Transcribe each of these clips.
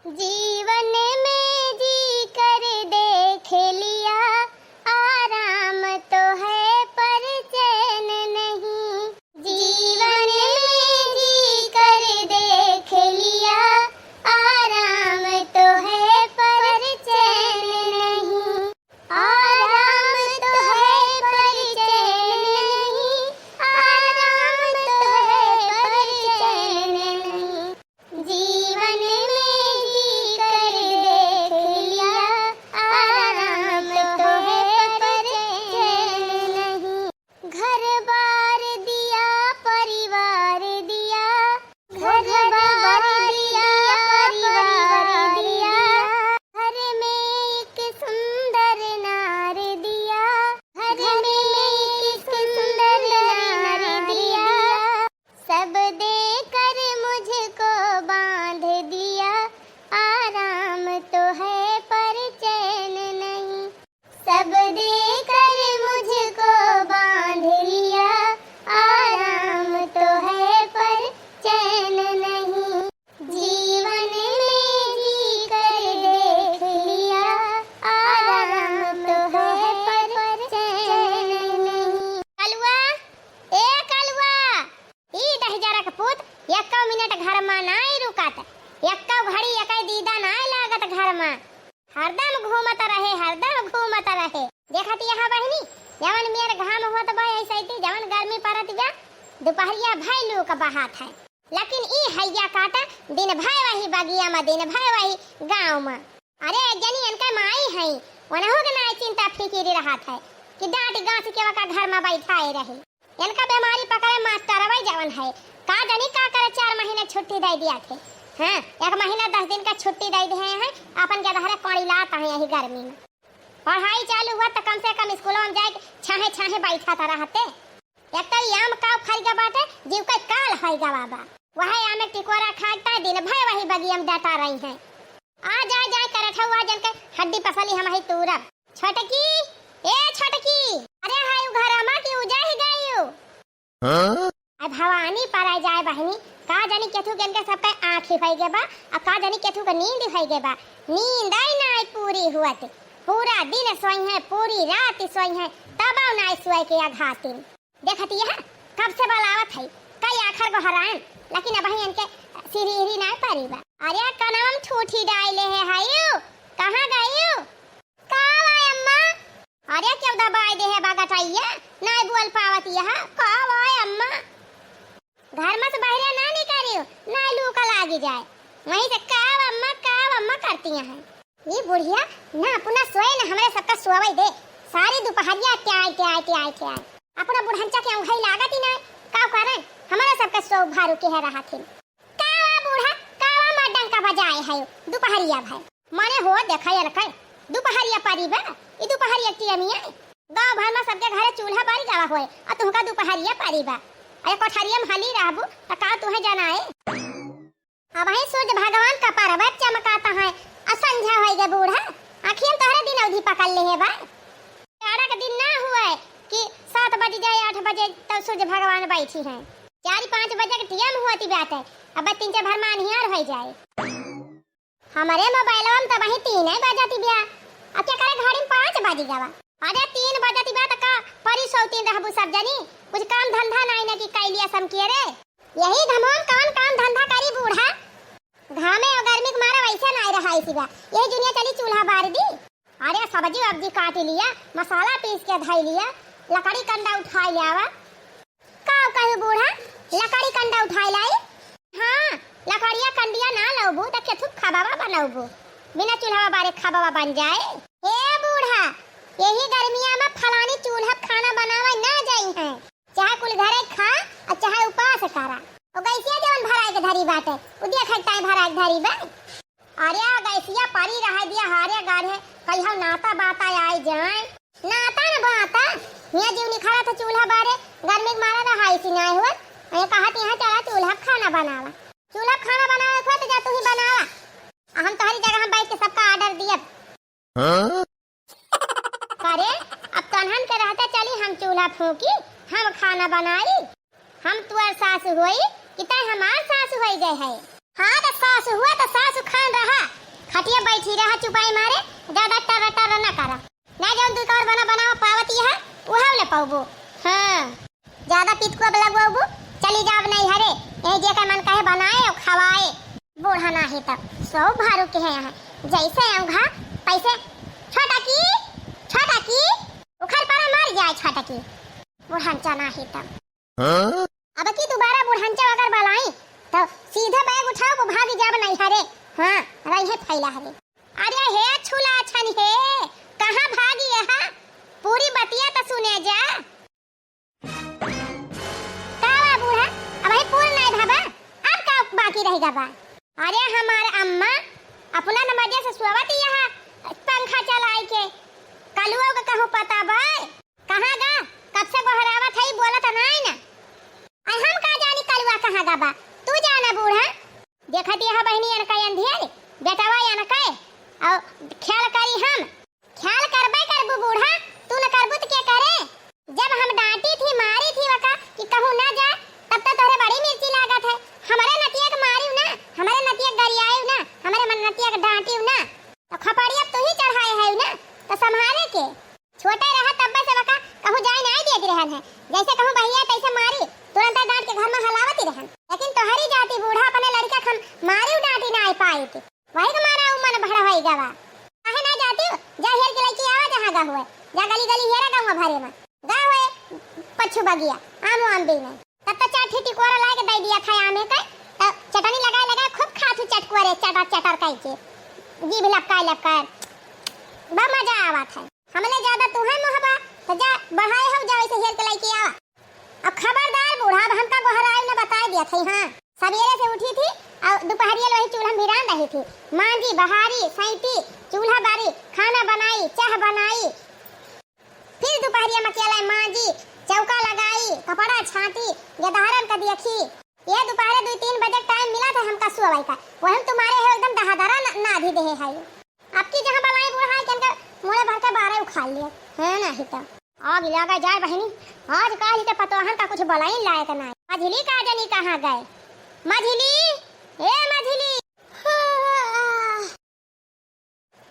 जीवन में जी कर देख लिया, आराम तो है पर चैन नहीं। जीवन में जी कर देख लिया, आराम तो है पर चैन नहीं। आराम तो है पर चैन नहीं। आराम तो है पर चैन नहीं। जीवन में जी कर देख लिया, आराम तो है पर चैन नहीं। घर बार दिया, परिवार दिया, घर बार दिया, परिवार दिया। घर में एक सुंदर नार दिया, घर में एक सुंदर नार दिया। सब देकर मुझको बांध दिया, आराम तो है पर चैन नहीं। सब देकर मुझको बांध लिया, आराम तो है पर चैन नहीं। जीवन में जी कर देख लिया, आराम तो है पर चैन नहीं। कलुआ, ए कलुआ, ई 10,000 का पुत, 1 मिनट घर में नहीं रुकत, 1 घड़ी 1 दीदा नहीं लागत घर में। हरदम घूमत रहे। देखत यहाँ बहनी, जवन मेर घाम होत बा ऐसे ही, जवन गर्मी पड़त जा दोपहरिया भैलू का बात है। लेकिन ई हैया काटा दिन भर वही बगिया में, दिन भर वही गांव में। अरे जनी इनका माई है, उन्हों के ना चिंता फिकिर रहत है कि डांट गांठ के वका घर में बैठाए रहे। इनका बीमारी पकड़े मास्टर वही जवन है, का जनी का करे 4 महीने छुट्टी दे दिया थे। हाँ, 1 महीना 10 दिन का छुट्टी दे दिए हैं। अपन के धरे कौड़ी लाता है यही गर्मी में। पढ़ाई चालू हुआ तो कम से कम स्कूलों में जाके छाहे छाहे बैठा था रहते। एक तो आम का खाईगा बाटे, जीव का काल खाईगा बाबा। वही आम टिकोरा खाता दिन भर वही बगिया में डाटा रही हैं। आ जाए करठ हुआ जन के हड्डी पसली हम ही तूरब। छोटकी, ए छोटकी, अरे हाय घर में की उजा ही गई। हां अब भवानी पर जाए बहनी, का जानी केथु के सबका आंख ही भई गे बा, आ का जानी केथु का नींद भई गे बा। नींद आई ना पूरी हुआत, पूरा दिन सोई है, पूरी रात सोई है, तब ना सोई के आघातिन। देखती है कब से बलावत है, कई आखर को हरान, लेकिन अब इनके सिरी ना पारी बा। अरे कनम ठूठी डाले है हायो, कहां गयो? का वाय अम्मा? अरे क्यों दबाई दे है बागटाइया, ना बोल पावत यह। का वाय अम्मा? घर में से बाहर ना निकलियो, ना लू का लागी जाए। वहीं से काव अम्मा करती हैं। ये बुढ़िया ना अपना सोए ना हमारे सबका सोवे दे। सारी दोपहरिया क्या अपना बुढ़ंचा के अंगई लागत ही ना। का करे हमारा सबका सो भारू के है रहा थी। कावा बूढ़ा, कावा मडंग का बजाए है दोपहरिया भाई। माने हो देखा यार कई दोपहरिया पारी बा, ई दोपहरिया टियमिया गांव भर में सबके घरे चूल्हा बारी जावा होए, आ तुमका दोपहरिया पारी बा। अरे कोठरिया में हली रहबू त का तुहे जाना है। अब ही सूरज भगवान का पर्वत चमकाता है, असंध्या होई गे बूढ़ा। आखिर तोहरे दिन अवधि पकड़ ले है बा। जाड़ा का दिन ना हुआ है कि 7 बजे जाए 8 बजे तब सूरज भगवान बैठी हैं। 4-5 बजे के टीएम होती बात है। अब 3 भर में अंधियार हो जाए। हमारे मोबाइल में तो वही 3 बजती बिया। अब क्या करे घड़ी में 5 बज जावा। अरे 3 बजती बात का परी सौतीन रहबू सब जनी। कुछ काम धंधा नहीं ना कि कैलिया सम किए रे। यही धमोम कौन काम धंधा करी बूढ़ा। घामे और गर्मी के मारा वैसे नहीं रहा इसी बा। यही दुनिया चली चूल्हा बार दी। अरे सब्जी काट लिया, मसाला पीस के धई लिया, लकड़ी कंडा उठा लियावा। का कहू बूढ़ा, लकड़ी कंडा उठा लाई? हां, लकड़िया कंडिया ना लौबू त केथु खाबावा बनाऊबू। बिना चूल्हा बारे खाबावा बन जाए। ए बूढ़ा, यही गर्मिया में फलानी चूल्हा खाना बनावे ना जाई है। चाहे कुल घरे खा और चाहे उपास करा। ओ गैसिया जवन भराए के धरी बाटे, उदिया खटाई भराए के धरी बा। अरे गैसिया परी रह दिया हारे गाढ़े, कहियो नाता बाता आई जाए। नाता न बाता, मियां जीवनी खड़ा था चूल्हा बारे, गर्मी के मारा रहा इसी ना हुआ। मैं कहत यहां चला चूल्हा खाना बनावा। चूल्हा खाना बनावे को तो जा तू ही बनावा। हम तोहरी जगह हम बैठ के सबका ऑर्डर दिए। हां करे अब तनहन के रहते चली हम चूल्हा फूकी, हम खाना बनाई। हम तुअर सास होई कि तय हमार सास होई गए है। हाँ तो सास हुआ तो सास खान रहा। बैठी रहा चुपाई मारे, ज्यादा टर टर ना करा। ना जौन तू और बना पावती है उहा ले पाबो। हां ज्यादा पीत को अब लगवाबो, चली जाब नहीं हरे यही जे का मन कहे बनाए और खवाए। बूढ़ा नाही तब सौ भारू के है यहाँ जैसे औंघा पैसे छोटा की उखड़ पड़ा मर जाए छोटा की बुढ़ांचा नाही तब। अब की दोबारा बुढ़ांचा अगर बलाई तो सीधे बैग उठाओ वो भाग जाब नहीं हरे। हां रही है फैला हरे। अरे हे छुला छन हे कहां भागी है पूरी बतिया तो सुने जा। का बूढ़ा अब है पूर्ण नहीं भाबा अब का बाकी रहेगा बा। अरे हमारे अम्मा अपना न मजे से सोवत यहाँ पंखा चलाई के कलुआ का कहूं पता बा कहां गा कब से बहरावत है बोलत नहीं ना। आई हम का जानी कलुआ कहां गा बा तू जाना बूढ़ा। देखत यह बहनी अन का अंधियारे बेटावा या न कहे और ख्याल करी हम ख्याल करबे करबू बूढ़ा तू न करबू तो क्या करे। जब हम डांटी थी मारी थी वका कि कहूं ना जा तब तक तोरे बड़ी मिर्ची लागत है। हमारे नतिया के मारियो ना हमारे नतिया गरियायो ना हमारे मन नतिया के डांटियो ना तो खपड़ी अब तू ही चढ़ाए है ना तो संभाले के छोटे रहा तब से वका कहूं जाए नहीं देत रहन है जैसे कहूं भैया तैसे मारी तुरंत डांट के घर में हलावत ही रहन। लेकिन तोहरी जाति बूढ़ा अपने लड़का खम मारियो डांटी ना आई पाई थी वही के मारा उ मन भड़ा होई गवा काहे ना जाती जा हेर के लड़की आवा जहां गा हुए जा गली गली हेरा गांव भरे में गा हुए पछू बगिया आम भी नहीं तब तो चार ठीटी कोरा लाए के दे दिया खाए आमे के तब चटनी लगाए खूब खाथू चटकुरे चटर कई के जीभ लपका बा मजा आवत है। हमले ज्यादा तू है मोहबा तो जा बढ़ाए हो जा वैसे हेर के लड़की आवा। अब खबरदार बूढ़ा अब हमका गोहराई ने बता दिया थी। हां सवेरे से उठी थी और दोपहरिया वही चूल्हा में भिरान रही थी मांजी बहारी सैती चूल्हा बारी खाना बनाई चाह बनाई फिर दोपहरिया में केला मांजी चौका लगाई कपड़ा छाटी गदारन का देखी। ये दोपहर 2-3 बजे टाइम मिला था हमका सोवाई का वही तुम्हारे है एकदम दहादरा ना धी दे है। अब की जहां बलाई बूढ़ा है के मोले भर के 12 उखाड़ लिया है ना ही तो आग लगा जाए बहनी आज काल के पतोहन का कुछ बलाई लायक ना। मझली का जानी कहां गए मझली ए मझली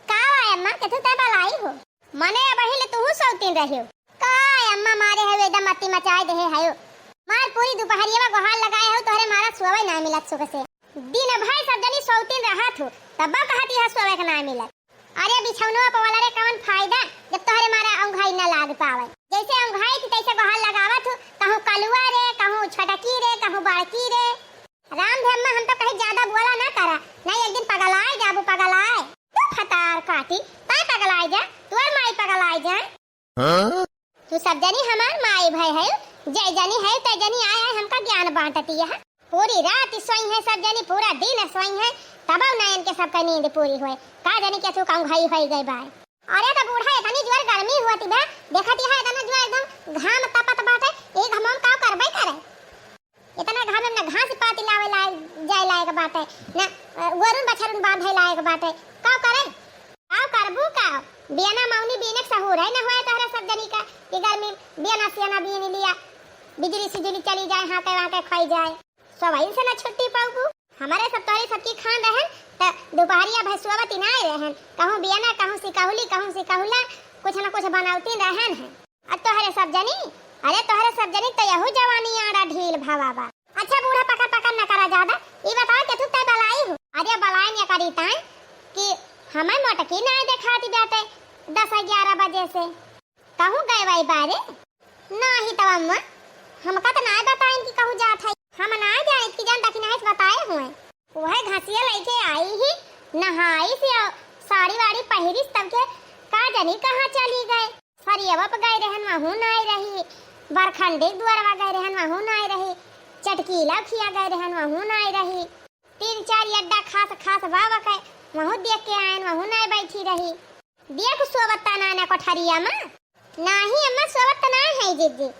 का अम्मा के तू ते बलाई हो मने बहिले तू सौतीन रहियो का अम्मा मारे है एकदम मत्ती मचाए दे है मार पूरी दोपहरिया में गोहाल लगाए हो तोहरे मारा सोवे ना मिलत सुबह से दिन भर सब जनी सौतीन रहत हो तब कहती है सोवे के ना मिलत। अरे बिछौनवा पवाला रे कौन फायदा जब तोहरे मारा औंघाई ना लाग पावे जैसे औंघाई थी तैसे गोहाल लगावत हो कहूं कलुआ रे कहूं छटकी रे कहूं बाड़की रे। राम धम्मा हम तो कहीं ज्यादा बोला ना करा नहीं एक दिन पगलाए जाबू पगलाए तू फतार काटी ताई पगलाए जा तोर माई पगलाए जा। तू सब जनी हमार माई भाई है जय जनी है तय जनी आए हमका ज्ञान बांटती है पूरी रात सोई है सब जनी पूरा दिन सोई है तब नयन के सबका नींद पूरी हुए का जानी के तू कहूं घाई होई गई बाय। अरे तो बूढ़ा इतनी जोर गर्मी हुआती बा देखती है इतना जो एकदम घाम तपत बाटे एक हमम का करबे करे इतना घाम में ना घास पाती लावे जाए लायक बाटे ना गोरुन बछरुन बांधे लायक बाटे का करे का करबू का बियाना मौनी बीनक सहूर है ना होए तहरा सब जनी का कि गर्मी बियाना सियाना बीन लिया बिजली सिजली चली जाए हां के वहां के खाई जाए सवाई से ना छुट्टी पाऊबू हमारे सब तोरी सबकी खान रहन त दोपहरिया भसुआवती ना रहन कहूं बियाना कहूं सिकाहुला कुछ ना कुछ बनावती रहन है। अब तोहरे सब जनी अरे तोहरे सब जनी तो यहू जवानी आड़ा ढील भावाबा। अच्छा बूढ़ा पकड़ न करा ज्यादा ई बताओ के तू ते बलाई हो। अरे बलाई न करी ताई कि हमें मोटकी ना दिखाती बेटे 10-11 बजे से कहूं गए भाई बारे नहीं तो अम्मा हमका तो ना बताएं कि कहूं जात है हम ना जाए कि जानता कि नहीं बताए हुए वह घासिया लेके आई ही नहाई से साड़ी वाड़ी पहिरी तब के का जानी कहां चली गए सरियावा पे गए रहन वहू ना आई रही बरखंडे द्वारवा गए रहन वहू ना आई रही चटकीला खिया गए रहन वहू ना आई रही 3-4 अड्डा खास बाबा के वहू देख के आयन वहू ना बैठी रही देख सोवत्ता ना कोठरिया में नाही अम्मा सोवत्ता ना है जीजी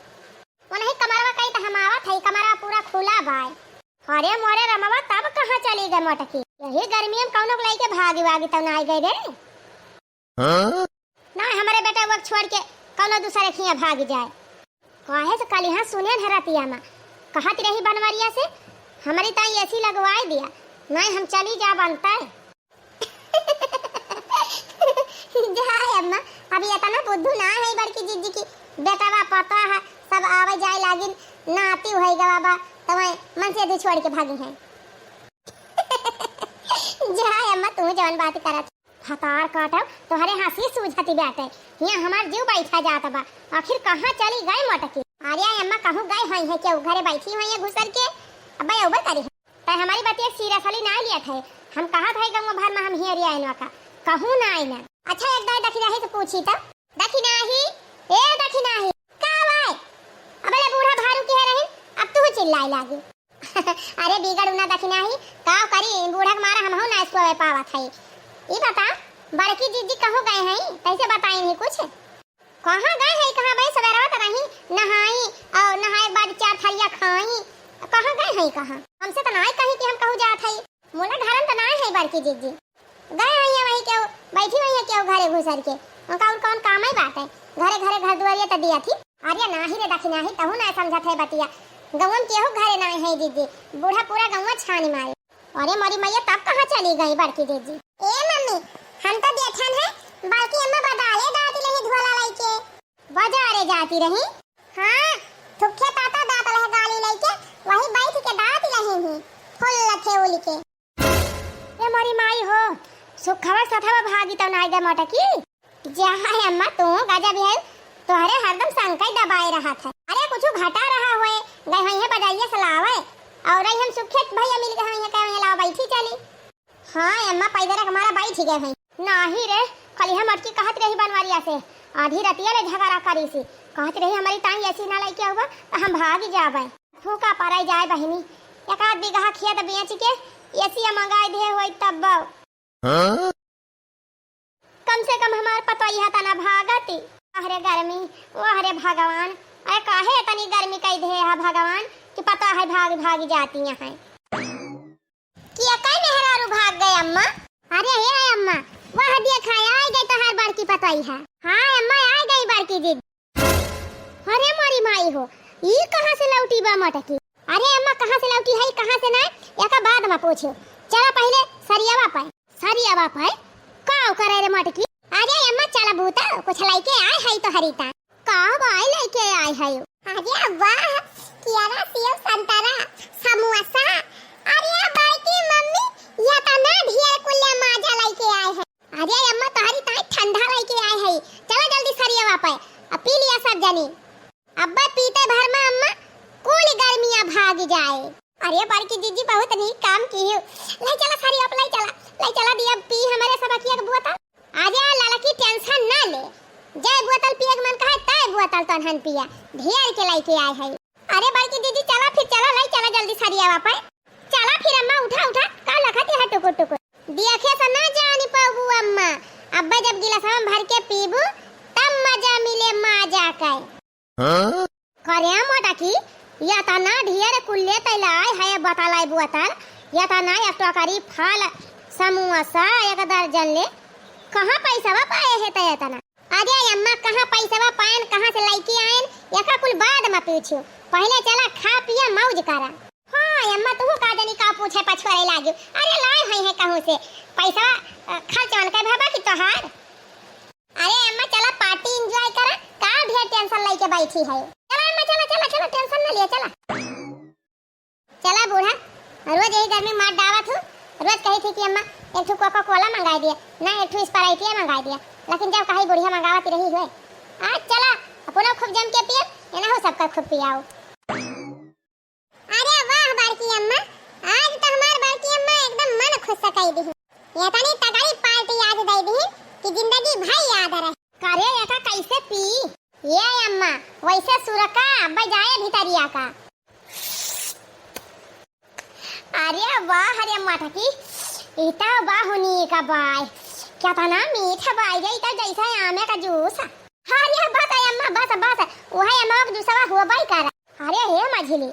उन्हीं कमरवा कई त हमावा थई कमरवा पूरा खुला भाई अरे मोरे रमवा तब कहां चली गई मोटकी यही गर्मी में कौनो लाई के भागी तब ना आई गई रे ना हमारे बेटा वक्त छोड़ के कौनो दूसरे खिया भाग जाए काहे से कल यहां सुने धरतिया में कहत रही बनवरिया से हमारी ताई ऐसी लगवाई दिया नहीं हम चली जा बनता है अभी इतना बुद्धू ना है बड़की जीजी की बेटावा पता है सब आवे जाए लागिन नाती होई गा बाबा तवे मन से दू छोड़ के भागी है। जा अम्मा तू जवन बात करत हतार काटब तोहरे हंसी सूझती बाटे यहाँ हमार जीव बैठा जाता बा आखिर कहाँ चली गई मटकी। अरे अम्मा कहूँ गई हई है क्या घरे बैठी हुई है घुसर के अब ऊबर करी है तो हमारी बतिया सीरियसली ना लिया थे हम कहा थे गंगा भर में हम हियर आइनवा का कहूँ ना आइना। अच्छा एक दाई दखी रही तो पूछी तब दखी नाही ए दखी नाही का भाई अबे बूढ़ा भारू के रही अब तू चिल्लाई लागी। अरे बिगड़ ना दखी नाही का करी बूढ़ा के मारा हम हो ना इसको पावा था ये बता बड़की जीजी कहाँ गए हैं कैसे बताई नहीं कुछ कहाँ गए हैं कहाँ भाई सवेरा तो नहीं नहाई और नहाए बाद 4 थालियां खाई कहाँ गए हैं कहाँ हमसे तो ना कहीं कि हम कहूँ जात है मोला घरन तो ना है बड़की जीजी गए हैं वही क्यों बैठी हुई है क्यों घरे घुसर के उनका और कौन काम ही बात है घरे घरे घर दुआरिया तो दिया थी। अरे नाही रे दखी नाही तहु ना समझत है बतिया गवन केहू घरे ना है जीजी बूढ़ा पूरा गवा छानी मारे। अरे मरी मैया तब कहाँ चली गई बड़की जीजी ए मम्मी हम तो बैठन है बाकी अम्मा बदाले दादी लही धोला लाई के बाजारे जाती रही। हां थुखे ताता दात लहे गाली लाई के वही बैठ के दात लही ही फुल लखे उली के ए मरी माई हो सुखवा सथवा भागी तो नाई गे मटकी जहां अम्मा तू गाजा भी है तोहरे हरदम संकट दबाए रहा था। अरे कुछ घटा रहा होए गए हैं बजाइए सलावे और हम सुखेत भैया मिल गए हैं कहे लाओ बैठी चली। हां अम्मा पैदल हमारा बैठ गए हैं नाही रे खाली हम अटकी कहत रही बनवारिया से आधी रतिया ले झगड़ा करी सी कहत रही हमारी ताई ऐसी ना लेके हुआ तो हम भाग जाबे फूका पराई जाए बहिनी एक आध बीघा खेत बेच के ऐसी मंगाई दे होई तब कम से कम हमार पतोई हता ना भागती। अरे गर्मी ओ अरे भगवान अरे काहे इतनी गर्मी कई दे है भगवान कि पता है भाग भाग जाती है कि कई मेहरारू भाग गए अम्मा। अरे हे अम्मा वह देखा आ गई तो हर बड़की पतोई है। हां अम्मा आ गई बड़की जी। अरे मोरी माई हो ये कहां से लौटी बा मटकी। अरे अम्मा कहां से लौटी है कहां से ना एका बाद में पूछो चला पहले सरियावा पाए का करे रे मटकी। अरे अम्मा चला भूता कुछ लेके आए है तो हरीता का भाई लेके आए है। अरे वाह कियारा सेव संतरा समोसा अरे बड़की मम्मी ये तो ना ढेर कुल्ले माजा लेके आए है। अरे अम्मा तुम्हारी ताई ठंडा लेके आए है चलो जल्दी सरियावा पाए अब पी लिया सब जनी अब्बा पीते भर में अम्मा कुल गर्मियां भाग जाए। अरे बड़की जीजी बहुत नहीं काम की है ले चला सरिया ले चला दिया पी हमारे सब किया के बोतल। आजा लाला की टेंशन ना ले जय बोतल पिए मन कहे तय बोतल तनहन पिया ढेर के लेके आए है। अरे बड़की दीदी चला फिर चला ले चला जल्दी सरिया वापस चला फिर अम्मा उठा का लखती है टुकुर टुकुर देखे से ना जानी पाबू अम्मा अब्बा जब गिलास में भर के पीबू तब मजा मिले माजा के करे मोटा की या ता ना ढेर कुल्ले तैलाय है बतालाई बोतल या ता ना एक टोकरी फल समोसा एक दर्जन ले कहां पैसा पाए है तय तना। अरे अम्मा कहां पैसा पाएन कहां से लेके आएन एका कुल बाद में पूछो पहले चला खा पिया मौज करा। हां अम्मा तू का जानी का पूछे पछवारे लागे अरे लाए है कहूं से पैसा खर्चवन के भाबा की तोहार। अरे अम्मा चला पार्टी एंजॉय करा का ढेर टेंशन लेके बैठी है। चला अम्मा चला टेंशन ना ले चला बूढ़ा रोज यही घर में मार डावत हूं रोज कही थी कि अम्मा एक ठो कोका कोला मंगा दिया ना एक ठो स्प्राइट मंगा दिया लेकिन जब कहीं बुढ़िया मंगावती रही है आज चला अपना खूब जम के पिए ये ना हो सबका खूब पियाओ। अरे वाह बड़की अम्मा आज तो हमार बड़की अम्मा एकदम मन खुश सकाई दी ये तनी तगड़ी पार्टी आज दे दी कि जिंदगी भाई याद रहे। करे एका कैसे पी ये अम्मा वैसे सुरका बजाए भीतरिया का। अरे वाह अरे अम्मा ठकी इता बाहुनी का बाय क्या था ना मीठा बाय गई इता जैसा आमे का जूस। अरे बस अम्मा बस वही अम्मा का जूसवा हुआ बाय कर। अरे हे मझली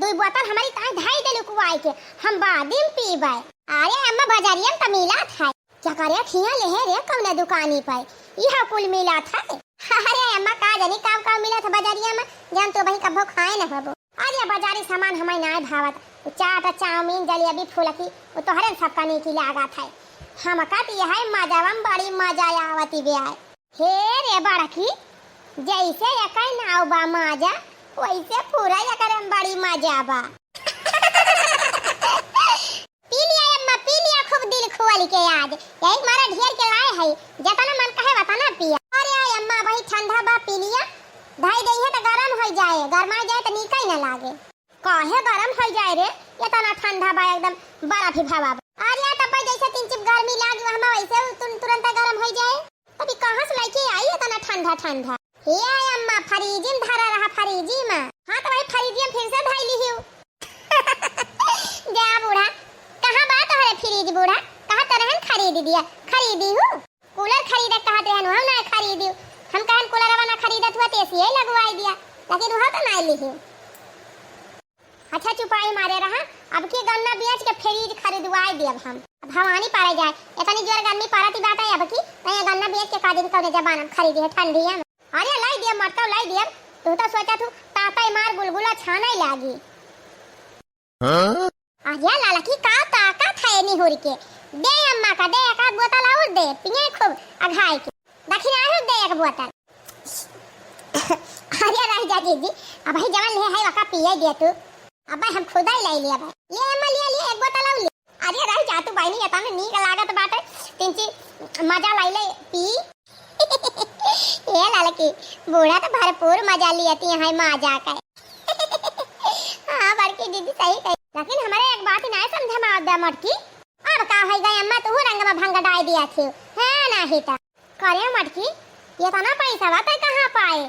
दो बोतल हमारी ताई ढाई दे लुकवाई के हम बादिम पीबाय। अरे अम्मा बाजारिया में मिला था क्या करे खिया ले है रे कौन दुकानी पर यह कुल मिला था। अरे अम्मा का जानी काम मिला था बाजारिया में जान तो भाई कभो खाए ना हबो। अरे बाजारी सामान हमें ना भावत चाट चाउमीन जलेबी फुलकी वो तो हरे सबका नहीं की लागत है हम कहती है मजावम बड़ी मजा आवती बे आए। हे रे बड़की, जैसे एकर नाव बा माजा, वैसे पूरा एकर में बड़ी मजा बा। पी लिया अम्मा, पी लिया खूब दिल खोल के आज। यही मारा ढेर के लाए है, जतना मन कहे वतना पिया। अरे अम्मा भाई ठंडा बा, पी लिया। धाई दई है तो गरम हो जाए, गरमा जाए तो नीका ही न लागे। काहे गरम हो जाए रे, ये तना ठंडा बा एकदम बर्फ ही भावा। अरे तब जैसे तीन चिप गर्मी लागी हम वैसे तुरंत गरम हो जाए। अभी कहां से लेके आई है तना ठंडा ठंडा। हे अम्मा फ्रिज में धरा रहा, फ्रिज में। हां तो भाई फ्रिज में फिर से धाई ली हूं। जा बूढ़ा, कहां बात है फ्रिज बूढ़ा, कहां तरहन खरीद दिया। खरीदी हूं, कूलर खरीदा कहा रहन, हम ना खरीदी। हम कहन कूलर वाला खरीदत हुआ तो एसी लगवाई दिया, लेकिन वह तो ना ली हूं। अच्छा चुपाई मारे रहा, अब के गन्ना बेच के फ्रिज खरीदवाई दिया हम। अब भवानी पारे जाए, इतनी जोर गर्मी पारती बात है अब की, नहीं गन्ना बेच के कादिन कौने जबान खरीदी है ठंडी है। अरे लाई दिया मटका लाई दिया, तू तो सोचा तू ताता मार बुलबुला छाना लागी। आजा लाला की का ताकत है नहीं होरी के। दे अम्मा का दे, एक बोतल और दे, पिए खूब अघाई के। दक्षिणा और दे एक बोतल। अरे रह जा जी, अब भाई जवान ले है वका पिए दे तू। अब हम खुदा ही ले लिया भाई, ले अम्मा ले एक बोतल और ले। अरे रह जा तू भाई, नहीं आता में नीक लागत बाटे, तिनची मजा ले पी। ये लाला की बूढ़ा तो भरपूर मजा लियाती है मजा का। हां बड़की दीदी सही कही, लेकिन हमारे एक बात नहीं समझ में आवत मटकी। अब का है गई अम्मा, तू रंग में भंग डाल दिया थी है ना हिता करे मटकी। ये तना पैसा बात कहां पाए,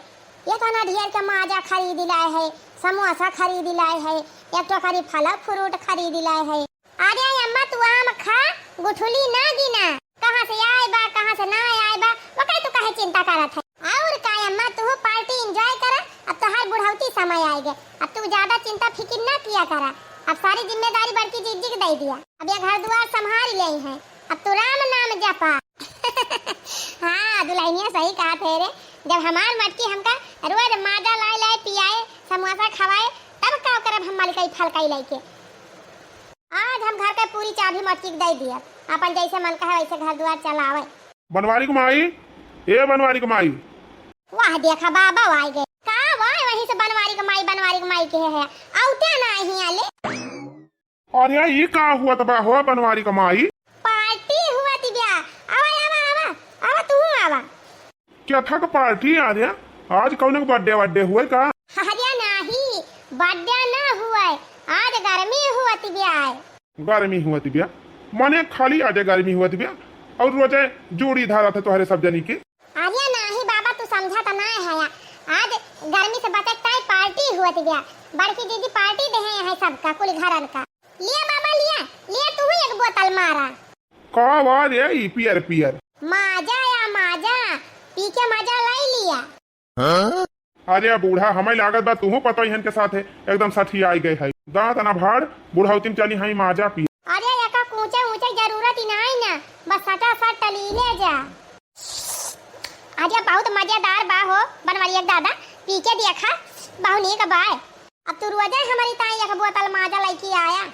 ये तना ढेर के मजा खरीद लाए है, समोसा खरीद लाए है, एक टोकरी फल फ्रूट खरीद लाए है। अरे अम्मा तू आम खा, गुठली ना गिना, कहां से आए बा कहां से ना आए बा, वो काहे तू काहे चिंता करत है। और का अम्मा तू पार्टी एंजॉय कर, अब तो हर बुढ़ौती समय आएगा, अब तू ज्यादा चिंता फिक्र ना किया करा। अब सारी जिम्मेदारी बड़की जीजी को दे दिया, अब ये घर द्वार संभाल ले है, अब तू राम नाम जपा। हाँ दुल्हनिया सही कहा थे रे, जब हमार मटकी हमका रोज माजा लाई लाई पियाए, समोसा खवाए, तब का करब हम मलकई फलकई लेके। आज हम घर का पूरी चाबी मटकी दे दिया, अपन जैसे मन कहे वैसे घर द्वार चलावे। बनवारी कुमाई, ए बनवारी कुमाई। वाह देखा बाबा आ गए का, वाह वहीं से बनवारी कुमाई के है आउते ना ही आले। और यार ये का हुआ तबा हुआ बनवारी कुमाई, पार्टी हुआ दिव्या। आवा तू आवा। क्या था का पार्टी आ रहा, आज कौन का बर्थडे हुआ का। हरिया नहीं, बर्थडे ना हुआ, आज गर्मी हुआ दिव्या। गर्मी हुआ दिव्या माने खाली आज गर्मी हुआ दिव्या, और रोजे जोड़ी धारा था तुम्हारे सब जनी की। हरिया नहीं बाबा तू समझा तो ना है, आज गर्मी से बचता है पार्टी हुआ दिव्या। बड़की दीदी पार्टी दे है सबका कुल घरन का। लिया बाबा लिया तू एक बोतल मारा। का वार ये पियर पियर माजा या माजा पी के मजा ले लिया। हाँ? अरे बूढ़ा हमें लागत बा तू पता ही के साथ है एकदम सठी आई गए है, दांत ना भाड़ बुढ़ावती में चली हाई माजा पी। अरे एका ऊंचे ऊंचे जरूरत ही नहीं ना, बस सटा सट टली ले जा। आज बहुत मजेदार बा हो बनवारी एक दादा, पी के देखा बहुत नीक बा। अब तू रोजे हमारी ताई एक बोतल माजा लेके आया।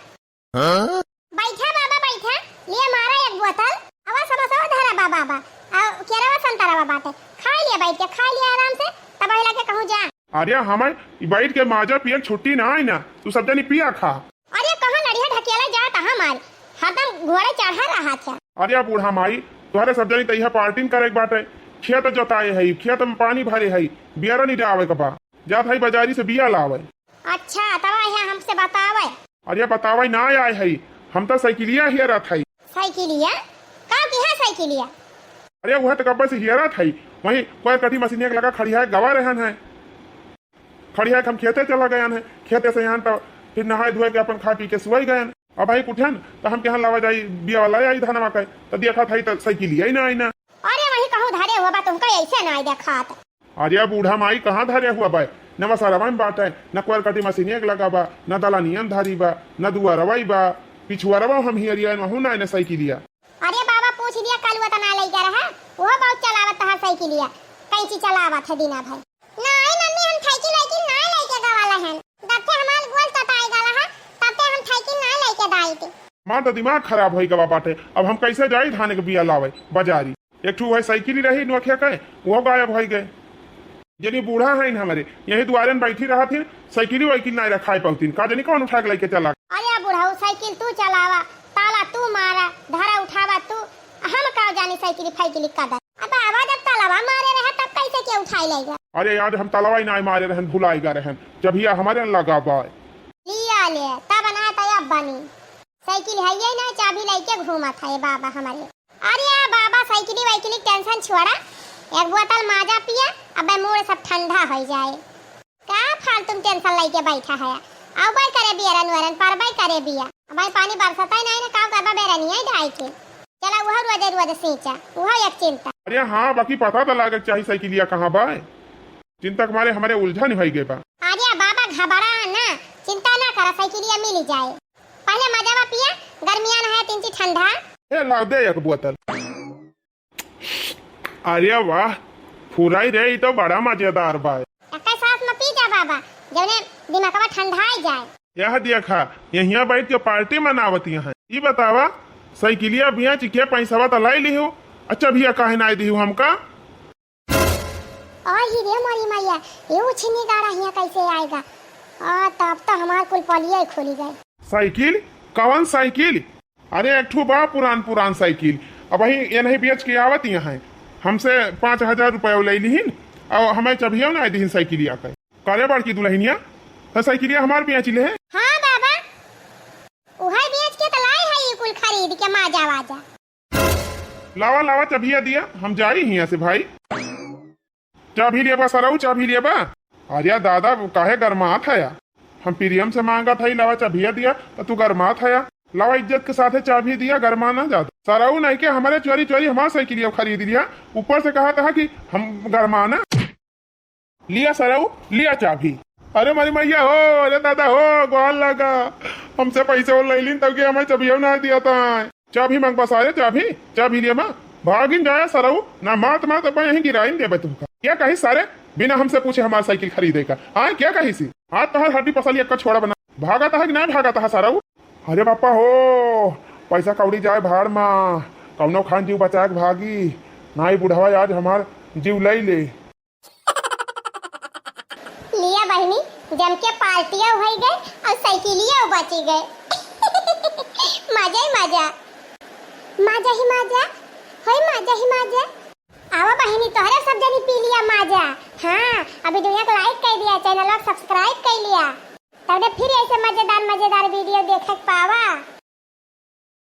हाँ? बैठा बाबा बैठा, लिए मारा एक बोतल। आवा समोसा धरा बाबा और केरा संतरा बाटे, खा लिया बैठ के, खा लिया आराम से, तब आइला के कहूं जा। अरे हमें बैठ के माजा पिए छुट्टी ना आई ना, तू सब जनी पिया खा। अरे कहां लड़िया ढकेला जाता हमार, हरदम घोड़े चढ़ा रहा था। अरे बूढ़ा माई तुम्हारे सब जनी तैया पार्टी करे बाटे, खेत जोताए है, खेत में पानी भरे है, बियारा नहीं डावे कपा जात है बाजारी से बिया लावे। अच्छा तब है हमसे बतावे। अरे बतावे ना आए है, हम तो साइकिलिया हियरा था। साइकिलिया का की है साइकिलिया? अरे वह तो कब्बे से हियरा था, वही कोई कटी मशीन एक लगा खड़ी है गवा रहन है, खड़ी है हम खेते चला गए हैं, खेते से यहाँ तो फिर नहाए धोए के अपन खा पी के सुई गए। अब भाई कुठन तो हम केहन लावा जाई बिया वाला आई धान मकई तो देखा था तो साइकिलिया ही ना आई ना। अरे वही कहूं धरे हुआ बा तुमका ऐसे ना देखा था। अरे बूढ़ा माई कहाँ धरे हुआ बा, न मसाला में बात है, न कोई कटी मशीन एक लगा बा, न दलानियन धारी बा, न दुआ रवाई बा, पिछुआ रवा हम हियरिया महू ना ने साइकिलिया। अरे बाबा पूछ दिया कल वो तना लेके रहा, वो बहुत चलावत है साइकिलिया, कैसी चलावत है दीना भाई। नहीं मम्मी हम साइकिल ना लेके गवाला है, दत्ते हमार गोल तताई गला है, तत्ते हम साइकिल ना लेके दाई थी। मां तो दिमाग खराब होई गवा बाटे, अब हम कैसे जाई धान के बिया लावे बाजारी, एक ठू वही साइकिल ही रही नोखिया के, वो गायब हो गए। जनी बूढ़ा है हमारे यही दुआरे में बैठी रहा थी, साइकिल वाइकिल नहीं रखा पाती का जनी कौन उठा के लेके चला। अरे बुढ़ाऊ साइकिल तू चलावा, ताला तू मारा, धारा उठावा तू, हम का जानी साइकिल फाइकिल का दर। अब आवाज जब तालावा मारे रहे तब कैसे के उठाई लेगा। अरे याद हम तालावा ही नहीं मारे रहन, भुलाएगा रहन जब ये हमारे लगा बाय लिया ले तब ना तब बनी साइकिल है ये ना, चाबी लेके घूमा था ये बाबा हमारे। अरे बाबा साइकिल वाइकिल टेंशन छोड़ा, एक बोतल माजा पिया, अब मूड सब ठंडा हो जाए। का फालतू टेंशन लेके बैठा है, अब भाई करे बियरन वरन पर भाई करे बिया, भाई पानी बरसता ही नहीं ना, का करबा बेरनी है ढाई के चला वह रोज सींचा वह एक चिंता। अरे हाँ बाकी पता तो लागे चाहिए साइकिलिया कहाँ बाय, चिंता हमारे हमारे उलझन हो गए बा। अरे बाबा घबरा ना, चिंता ना करा, साइकिलिया मिल जाए। पहले मजावा पिया, गर्मियां है तीन ठंडा। ए ला दे एक बोतल। अरे वाह फुराई रे, तो बड़ा मजेदार बा। एक साथ में पी जा बाबा, जबने दिमागवा ठंडा आ जाए। यह देखा यहाँ बैठ के पार्टी मनावती है। ये बतावा साइकिलिया बिया चिके पैसा तो लाई ली हो, अच्छा भैया काहे ना दी हो हमका। ही रे मारी मैया, ये उछनी गाड़ा यहाँ कैसे आएगा। तब तो हमार कुल पलिया खोली जाए। साइकिल कौन साइकिल? अरे एक ठू बा पुरान पुरान साइकिल, अब वही ये नहीं बेच के आवत यहाँ हमसे 5000 रुपया ले लीन और हमें चबिया ना दी साइकिलिया का करे बड़ की दुल्हनिया, तो साइकिलिया हमार बिया चिले है। हाँ बाबा उहाई बेच के तो लाई है ये कुल खरीद के माजा वाजा। लावा लावा चबिया दिया, हम जाई यहाँ से भाई। चाबी लिया बा सराऊ, चाबी लिया बा। अरे दादा काहे गरमात है, हम प्रियम से मांगा था, लावा चाबिया दिया तो तू गरमात है। लावा इज्जत के साथ चाबी दिया, गरमाना ज्यादा। सराऊ नहीं के हमारे चोरी चोरी हमारा साइकिल खरीद लिया, ऊपर से कहा था कि हम गरमाना। लिया सराऊ लिया चाबी। अरे मारी मैया हो, अरे दादा हो गोल लगा, हमसे पैसे वो ले लीन तब हमें चाबिया ना दिया था। चाबी मांग बस, अरे चाबी चाबी लिया माँ भागिन जाया सराऊ ना, मात मात अब यहीं गिराइन दे तुमका। क्या कही सारे बिना हमसे पूछे हमारा साइकिल खरीदेगा। हाँ क्या कही सी, आज तो हड्डी पसली एक छोड़ा बना भागा था कि नहीं भागा था सराऊ। अरे पापा हो पैसा कौड़ी जाए भाड़ माँ, कौनो खान जीव बचा के भागी नाई बुढ़ावा आज हमार जीव ले ले। लिया बहनी जम के पार्टियां हो गए और साइकिलिया बची गए। मजा ही मजा, मजा ही मजा, होय मजा ही मजा। आवा बहनी तोहरे सब जनी पी लिया मजा। हाँ अभी दुनिया को लाइक कर दिया, चैनल को सब्सक्राइब कर लिया, तब फिर ऐसे मजेदार वीडियो देख पावा।